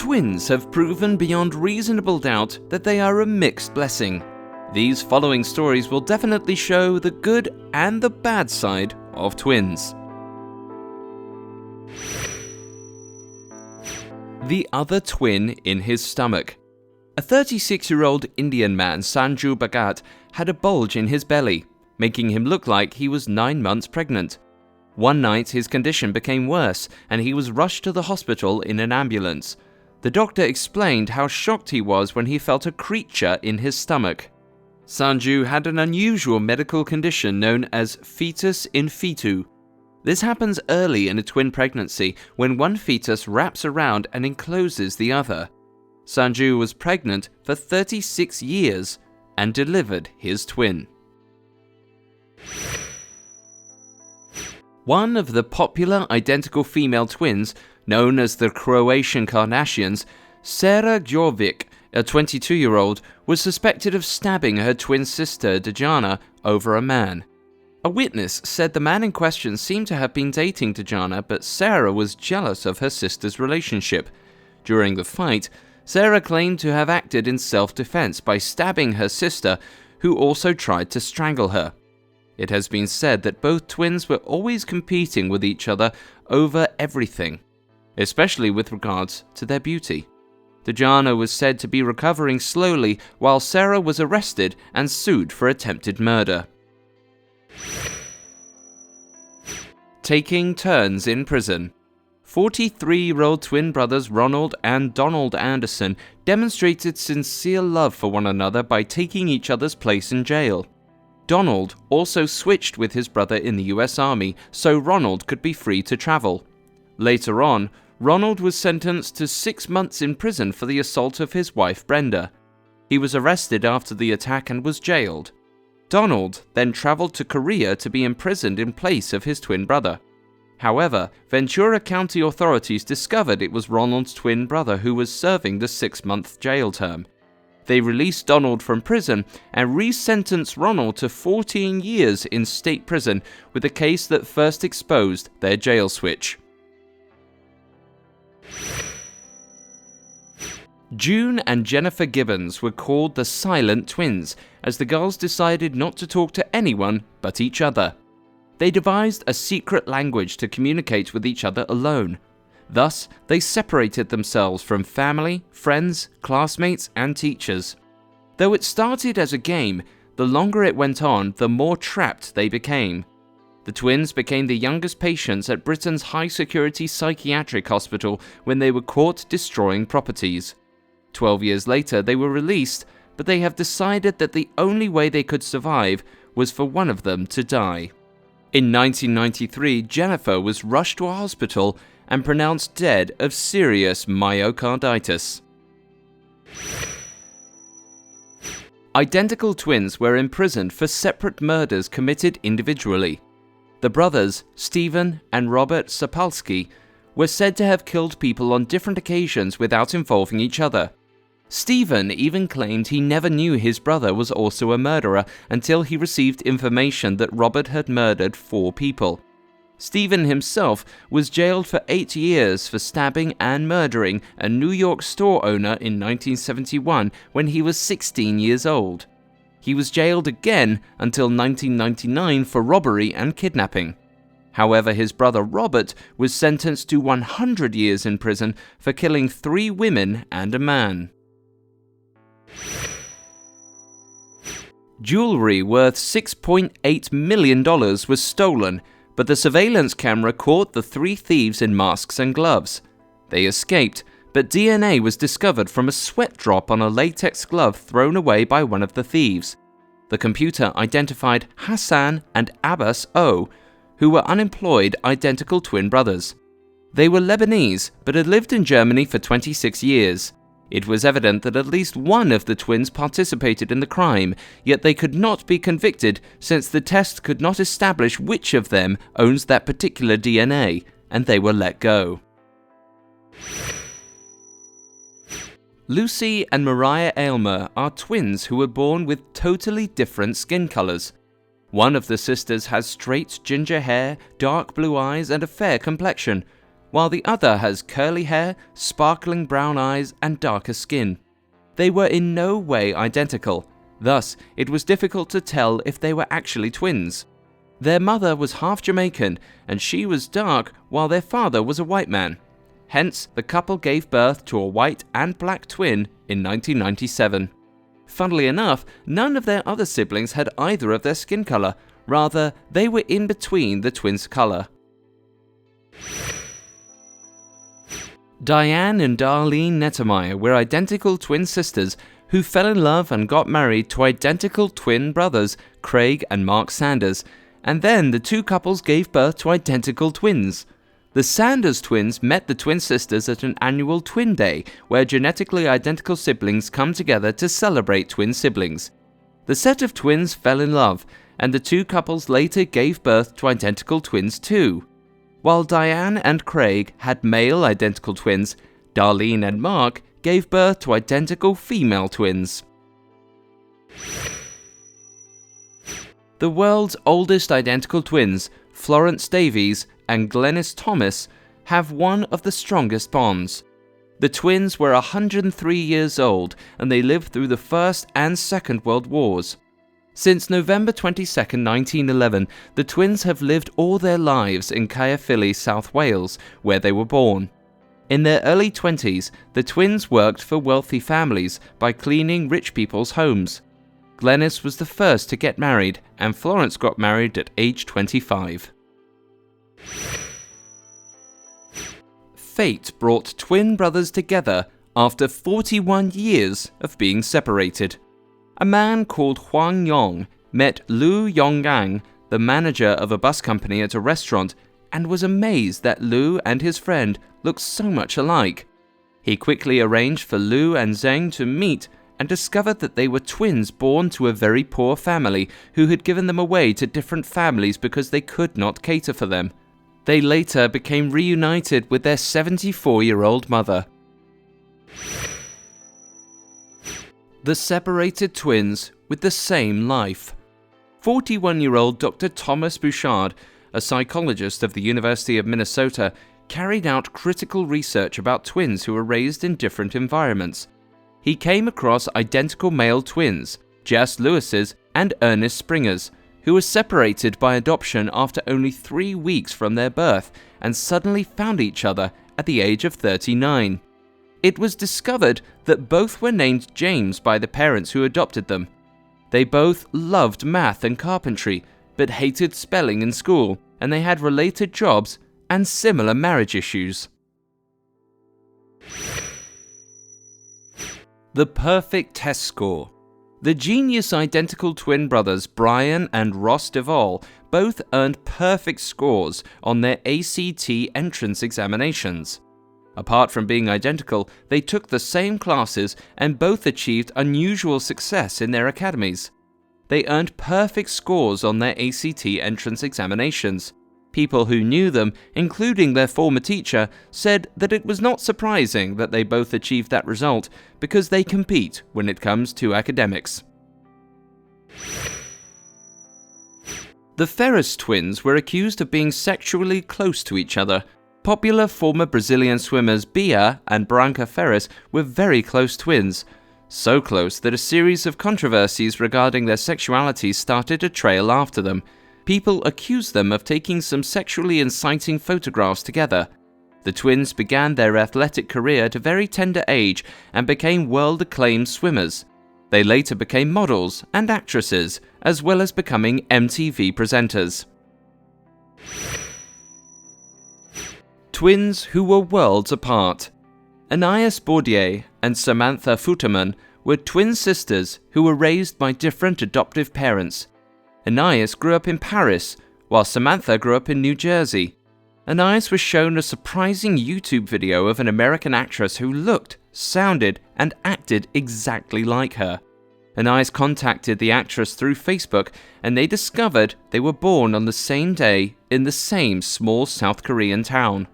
Twins have proven beyond reasonable doubt that they are a mixed blessing. These following stories will definitely show the good and the bad side of twins. The other twin in his stomach. A 36-year-old Indian man, Sanju Bhagat, had a bulge in his belly, making him look like he was 9 months pregnant. One night his condition became worse and he was rushed to the hospital in an ambulance. The doctor explained how shocked he was when he felt a creature in his stomach. Sanju had an unusual medical condition known as fetus in fetu. This happens early in a twin pregnancy when one fetus wraps around and encloses the other. Sanju was pregnant for 36 years and delivered his twin. One of the popular identical female twins, known as the Croatian Kardashians, Sara Jovic, a 22-year-old, was suspected of stabbing her twin sister Diana over a man. A witness said the man in question seemed to have been dating Diana, but Sarah was jealous of her sister's relationship. During the fight, Sarah claimed to have acted in self-defense by stabbing her sister, who also tried to strangle her. It has been said that both twins were always competing with each other over everything, especially with regards to their beauty. Diana was said to be recovering slowly, while Sarah was arrested and sued for attempted murder. Taking turns in prison. 43-year-old twin brothers Ronald and Donald Anderson demonstrated sincere love for one another by taking each other's place in jail. Donald also switched with his brother in the US Army so Ronald could be free to travel. Later on, Ronald was sentenced to 6 months in prison for the assault of his wife Brenda. He was arrested after the attack and was jailed. Donald then traveled to Korea to be imprisoned in place of his twin brother. However, Ventura County authorities discovered it was Ronald's twin brother who was serving the 6-month jail term. They released Donald from prison and re-sentenced Ronald to 14 years in state prison with the case that first exposed their jail switch. June and Jennifer Gibbons were called the Silent Twins, as the girls decided not to talk to anyone but each other. They devised a secret language to communicate with each other alone. Thus, they separated themselves from family, friends, classmates, and teachers. Though it started as a game, the longer it went on, the more trapped they became. The twins became the youngest patients at Britain's high-security psychiatric hospital when they were caught destroying properties. 12 years later, they were released, but they have decided that the only way they could survive was for one of them to die. In 1993, Jennifer was rushed to a hospital and pronounced dead of serious myocarditis. Identical twins were imprisoned for separate murders committed individually. The brothers, Stephen and Robert Sapolsky, were said to have killed people on different occasions without involving each other. Stephen even claimed he never knew his brother was also a murderer until he received information that Robert had murdered 4 people. Stephen himself was jailed for 8 years for stabbing and murdering a New York store owner in 1971 when he was 16 years old. He was jailed again until 1999 for robbery and kidnapping. However, his brother Robert was sentenced to 100 years in prison for killing 3 women and a man. Jewelry worth $6.8 million was stolen, but the surveillance camera caught the 3 thieves in masks and gloves. They escaped, but DNA was discovered from a sweat drop on a latex glove thrown away by one of the thieves. The computer identified Hassan and Abbas O, who were unemployed identical twin brothers. They were Lebanese, but had lived in Germany for 26 years. It was evident that at least one of the twins participated in the crime, yet they could not be convicted since the test could not establish which of them owns that particular DNA, and they were let go. Lucy and Moriah Alma are twins who were born with totally different skin colors. One of the sisters has straight ginger hair, dark blue eyes, and a fair complexion, while the other has curly hair, sparkling brown eyes, and darker skin. They were in no way identical, thus it was difficult to tell if they were actually twins. Their mother was half Jamaican, and she was dark, while their father was a white man. Hence, the couple gave birth to a white and black twin in 1997. Funnily enough, none of their other siblings had either of their skin color. Rather, they were in between the twins' color. Diane and Darlene Nettermeyer were identical twin sisters who fell in love and got married to identical twin brothers, Craig and Mark Sanders, and then the two couples gave birth to identical twins. The Sanders twins met the twin sisters at an annual Twin Day, where genetically identical siblings come together to celebrate twin siblings. The set of twins fell in love, and the two couples later gave birth to identical twins too. While Diane and Craig had male identical twins, Darlene and Mark gave birth to identical female twins. The world's oldest identical twins, Florence Davies and Glenys Thomas, have one of the strongest bonds. The twins were 103 years old and they lived through the First and Second World Wars. Since November 22, 1911, the twins have lived all their lives in Caerphilly, South Wales, where they were born. In their early 20s, the twins worked for wealthy families by cleaning rich people's homes. Glenys was the first to get married, and Florence got married at age 25. Fate brought twin brothers together after 41 years of being separated. A man called Huang Yong met Lu Yonggang, the manager of a bus company, at a restaurant, and was amazed that Lu and his friend looked so much alike. He quickly arranged for Lu and Zheng to meet and discovered that they were twins born to a very poor family who had given them away to different families because they could not cater for them. They later became reunited with their 74-year-old mother. The separated twins with the same life. 41-year-old Dr. Thomas Bouchard, a psychologist of the University of Minnesota, carried out critical research about twins who were raised in different environments. He came across identical male twins, Jess Lewis's and Ernest Springer's, who were separated by adoption after only 3 weeks from their birth and suddenly found each other at the age of 39. It was discovered that both were named James by the parents who adopted them. They both loved math and carpentry, but hated spelling in school, and they had related jobs and similar marriage issues. The perfect test score. The genius identical twin brothers Brian and Ross Duvall both earned perfect scores on their ACT entrance examinations. Apart from being identical, they took the same classes and both achieved unusual success in their academies. They earned perfect scores on their ACT entrance examinations. People who knew them, including their former teacher, said that it was not surprising that they both achieved that result because they compete when it comes to academics. The Feres twins were accused of being sexually close to each other. Popular former Brazilian swimmers Bia and Branca Feres were very close twins, so close that a series of controversies regarding their sexuality started to trail after them. People accused them of taking some sexually inciting photographs together. The twins began their athletic career at a very tender age and became world-acclaimed swimmers. They later became models and actresses, as well as becoming MTV presenters. Twins who were worlds apart. Anais Bourdier and Samantha Futterman were twin sisters who were raised by different adoptive parents. Anais grew up in Paris, while Samantha grew up in New Jersey. Anais was shown a surprising YouTube video of an American actress who looked, sounded, and acted exactly like her. Anais contacted the actress through Facebook, and they discovered they were born on the same day in the same small South Korean town.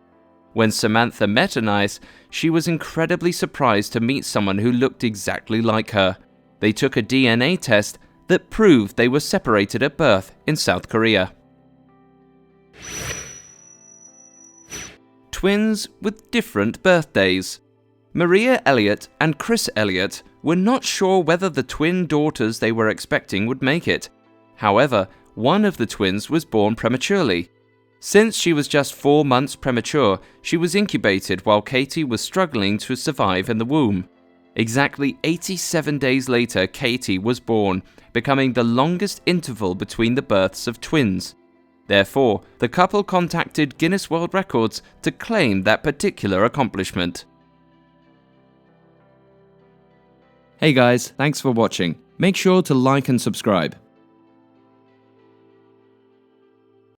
When Samantha met Anais, she was incredibly surprised to meet someone who looked exactly like her. They took a DNA test that proved they were separated at birth in South Korea. twins with different birthdays. Maria Elliott and Chris Elliott were not sure whether the twin daughters they were expecting would make it. However, one of the twins was born prematurely. Since she was just 4 months premature, she was incubated while Katie was struggling to survive in the womb. Exactly 87 days later, Katie was born, becoming the longest interval between the births of twins. Therefore, the couple contacted Guinness World Records to claim that particular accomplishment. Hey guys, thanks for watching. Make sure to like and subscribe.